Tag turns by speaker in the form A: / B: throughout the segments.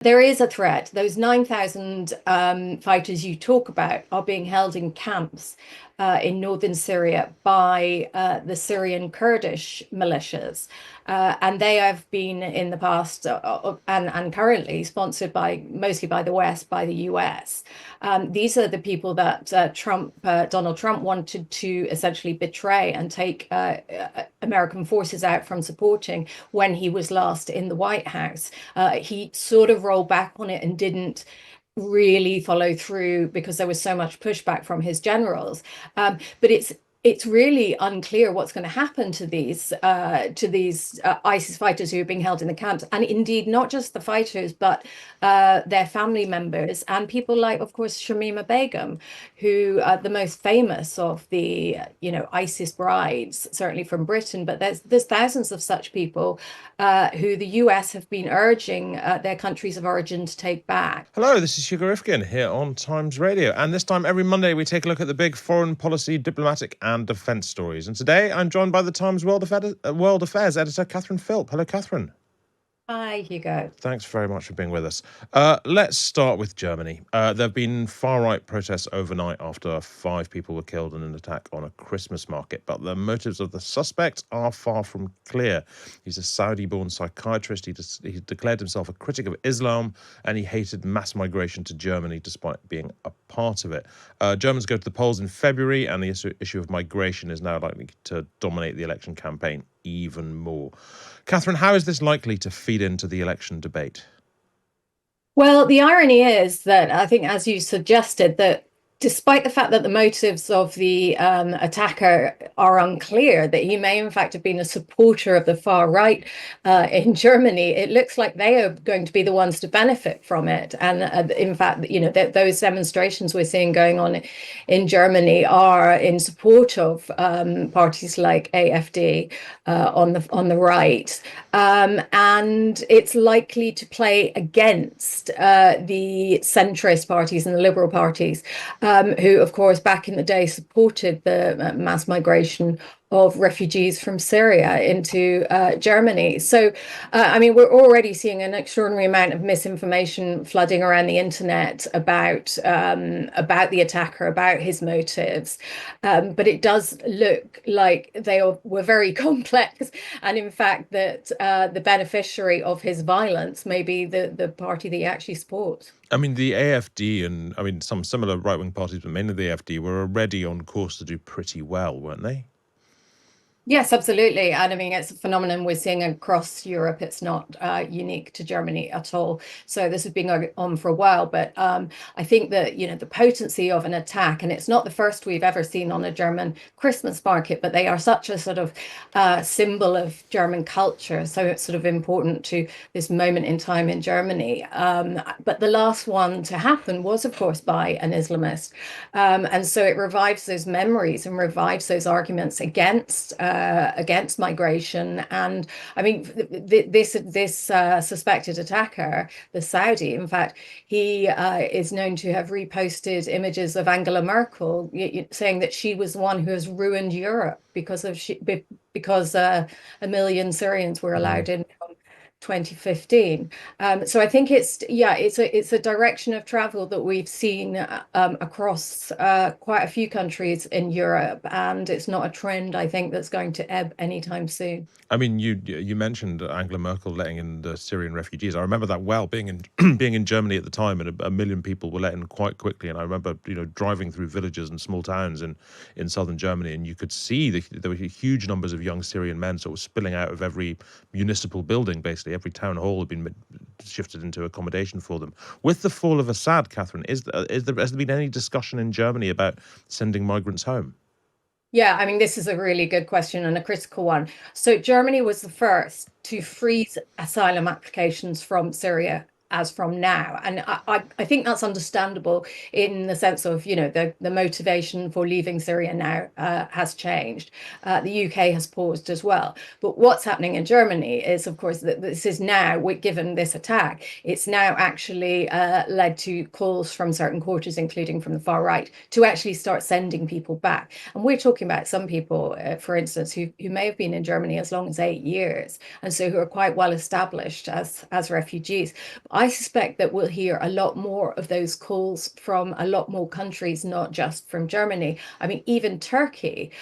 A: There is a threat. Those 9,000 fighters you talk about are being held in camps in northern Syria by the Syrian Kurdish militias. And they have been in the past and currently sponsored by mostly by the West, by the US. These are the people that Donald Trump wanted to essentially betray and take American forces out from supporting when he was last in the White House. He sort of rolled back on it and didn't really follow through because there was so much pushback from his generals. But it's really unclear what's going to happen to these ISIS fighters who are being held in the camps, and indeed not just the fighters, but their family members and people like, of course, Shamima Begum, who are the most famous of the ISIS brides, certainly from Britain. But there's thousands of such people who the US have been urging their countries of origin to take back.
B: Hello, this is Hugo Rifkin here on Times Radio. And this time every Monday we take a look at the big foreign policy, diplomatic and defence stories. And today I'm joined by the Times World Affairs editor, Catherine Philp. Hello, Catherine.
A: Hi, Hugo.
B: Thanks very much for being with us. Let's start with Germany. There have been far-right protests overnight after 5 people were killed in an attack on a Christmas market, but the motives of the suspect are far from clear. He's a Saudi-born psychiatrist. He declared himself a critic of Islam, and he hated mass migration to Germany despite being a part of it. Germans go to the polls in February, and the issue of migration is now likely to dominate the election campaign even more. Catherine, how is this likely to feed into the election debate?
A: Well, the irony is that I think, as you suggested, that despite the fact that the motives of the attacker are unclear, that he may in fact have been a supporter of the far right in Germany, it looks like they are going to be the ones to benefit from it. And in fact, those demonstrations we're seeing going on in Germany are in support of parties like AfD on the right, and it's likely to play against the centrist parties and the liberal parties. Who, of course, back in the day supported the mass migration of refugees from Syria into Germany. So, I mean, we're already seeing an extraordinary amount of misinformation flooding around the internet about the attacker, about his motives. But it does look like were very complex, and in fact, that the beneficiary of his violence may be the party that he actually supports.
B: I mean, the AfD and some similar right-wing parties, but mainly the AfD, were already on course to do pretty well, weren't they?
A: Yes, absolutely. And I mean, it's a phenomenon we're seeing across Europe. It's not unique to Germany at all. So this has been going on for a while. But I think that, the potency of an attack, and it's not the first we've ever seen on a German Christmas market, but they are such a sort of symbol of German culture. So it's sort of important to this moment in time in Germany. But the last one to happen was, of course, by an Islamist. And so it revives those memories and revives those arguments against migration. And I mean, this suspected attacker, the Saudi, in fact, he is known to have reposted images of Angela Merkel, saying that she was the one who has ruined Europe because a million Syrians were allowed in 2015. So I think it's a direction of travel that we've seen across quite a few countries in Europe, and it's not a trend I think that's going to ebb anytime soon.
B: I mean, you mentioned Angela Merkel letting in the Syrian refugees. I remember that well, being in being in Germany at the time, and a million people were let in quite quickly. And I remember, driving through villages and small towns in southern Germany, and you could see there were huge numbers of young Syrian men sort of spilling out of every municipal building. Basically, every town hall had been shifted into accommodation for them. With the fall of Assad, Catherine, has there been any discussion in Germany about sending migrants home?
A: Yeah, I mean, this is a really good question and a critical one. So Germany was the first to freeze asylum applications from Syria as from now. And I think that's understandable in the sense of, the motivation for leaving Syria now has changed. The UK has paused as well. But what's happening in Germany is, of course, that this is now, given this attack, it's now actually led to calls from certain quarters, including from the far right, to actually start sending people back. And we're talking about some people, for instance, who may have been in Germany as long as 8 years, and so who are quite well established as refugees. I suspect that we'll hear a lot more of those calls from a lot more countries, not just from Germany. I mean, even Turkey,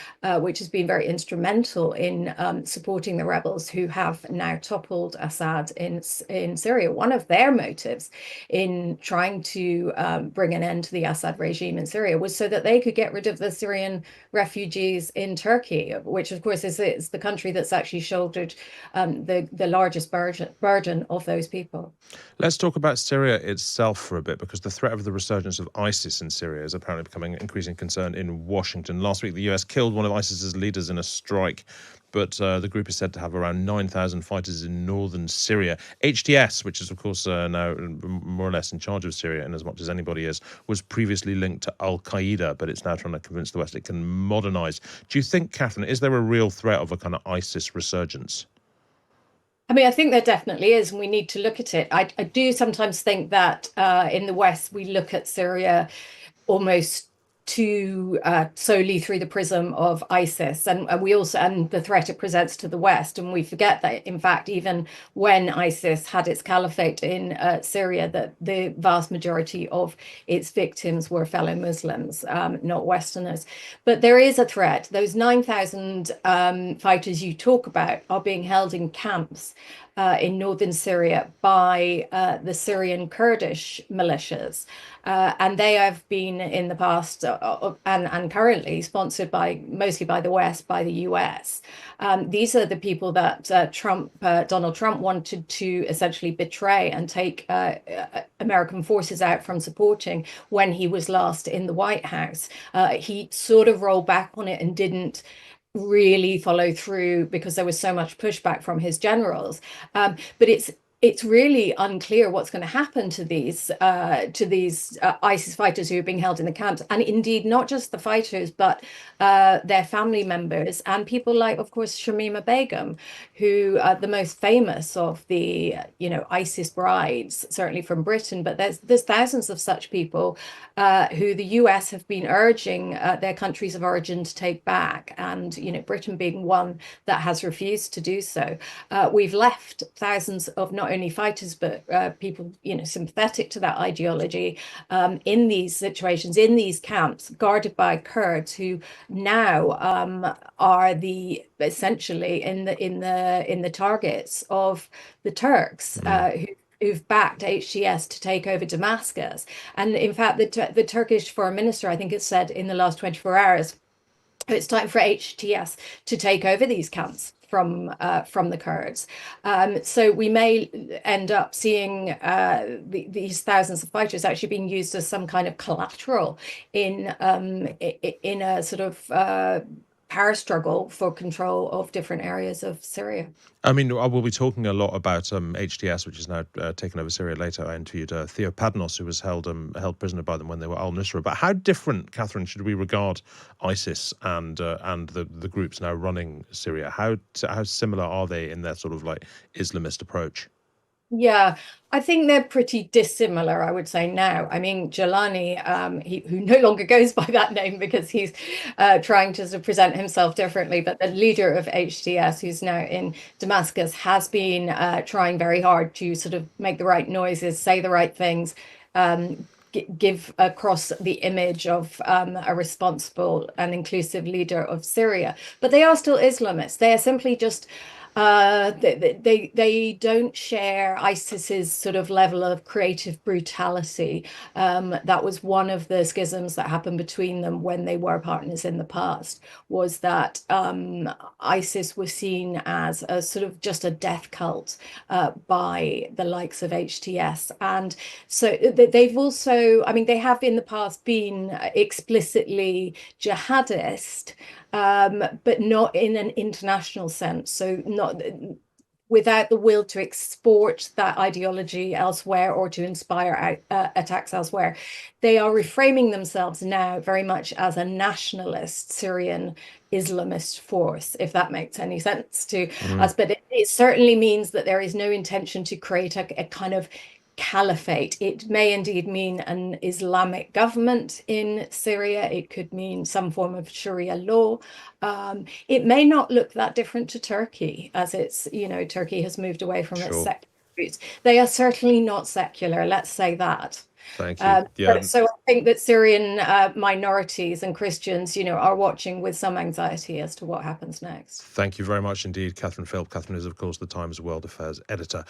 A: which has been very instrumental in supporting the rebels who have now toppled Assad in Syria. One of their motives in trying to bring an end to the Assad regime in Syria was so that they could get rid of the Syrian refugees in Turkey, which of course is the country that's actually shouldered the largest burden of those people.
B: Let's talk about Syria itself for a bit, because the threat of the resurgence of ISIS in Syria is apparently becoming an increasing concern in Washington. Last week, the US killed one of ISIS's leaders in a strike, but the group is said to have around 9,000 fighters in northern Syria. HTS, which is, of course, now more or less in charge of Syria, in as much as anybody is, was previously linked to al-Qaeda, but it's now trying to convince the West it can modernize. Do you think, Catherine, is there a real threat of a kind of ISIS resurgence?
A: I mean, I think there definitely is, and we need to look at it. I do sometimes think that in the West, we look at Syria almost too solely through the prism of ISIS, and we also and the threat it presents to the West, and we forget that in fact even when ISIS had its caliphate in Syria, that the vast majority of its victims were fellow Muslims, not Westerners. But there is a threat. Those 9,000 fighters you talk about are being held in camps in northern Syria by the Syrian Kurdish militias. And they have been in the past and currently sponsored by mostly by the West, by the US. These are the people that Donald Trump wanted to essentially betray and take American forces out from supporting when he was last in the White House. He sort of rolled back on it and didn't really follow through because there was so much pushback from his generals. But it's really unclear what's going to happen to these ISIS fighters who are being held in the camps, and indeed not just the fighters, but their family members and people like, of course, Shamima Begum, who are the most famous of the ISIS brides, certainly from Britain. But there's thousands of such people who the US have been urging their countries of origin to take back, and Britain being one that has refused to do so. We've left thousands of not only fighters but people sympathetic to that ideology in these situations, in these camps, guarded by Kurds who now are the essentially in the targets of the Turks. Who've backed HTS to take over Damascus. And in fact, the Turkish foreign minister, I think it said in the last 24 hours, it's time for HTS to take over these camps from the Kurds. So we may end up seeing these thousands of fighters actually being used as some kind of collateral in a sort of power struggle for control of different areas of Syria.
B: I mean, I will be talking a lot about HTS, which is now taken over Syria later. I interviewed Theo Padnos, who was held prisoner by them when they were al-Nusra. But how different, Catherine, should we regard ISIS and the groups now running Syria? How similar are they in their sort of like Islamist approach?
A: Yeah, I think they're pretty dissimilar, I would say now. I mean, Jelani, who no longer goes by that name because he's trying to sort of present himself differently, but the leader of HTS, who's now in Damascus, has been trying very hard to sort of make the right noises, say the right things, give across the image of a responsible and inclusive leader of Syria. But they are still Islamists. They are simply just they don't share ISIS's sort of level of creative brutality. That was one of the schisms that happened between them when they were partners in the past, was that ISIS was seen as a sort of just a death cult by the likes of HTS. And so they've also, I mean, they have in the past been explicitly jihadist, but not in an international sense. So not without the will to export that ideology elsewhere or to inspire attacks elsewhere. They are reframing themselves now very much as a nationalist Syrian Islamist force, if that makes any sense to us. But it certainly means that there is no intention to create a kind of caliphate. It may indeed mean an Islamic government in Syria. It could mean some form of Sharia law. It may not look that different to Turkey, as it's, Turkey has moved away from its
B: Sure.
A: secular roots. They are certainly not secular, let's say that.
B: Thank you. Yeah.
A: So I think that Syrian minorities and Christians, are watching with some anxiety as to what happens next.
B: Thank you very much indeed, Catherine Philp. Catherine is, of course, the Times World Affairs editor.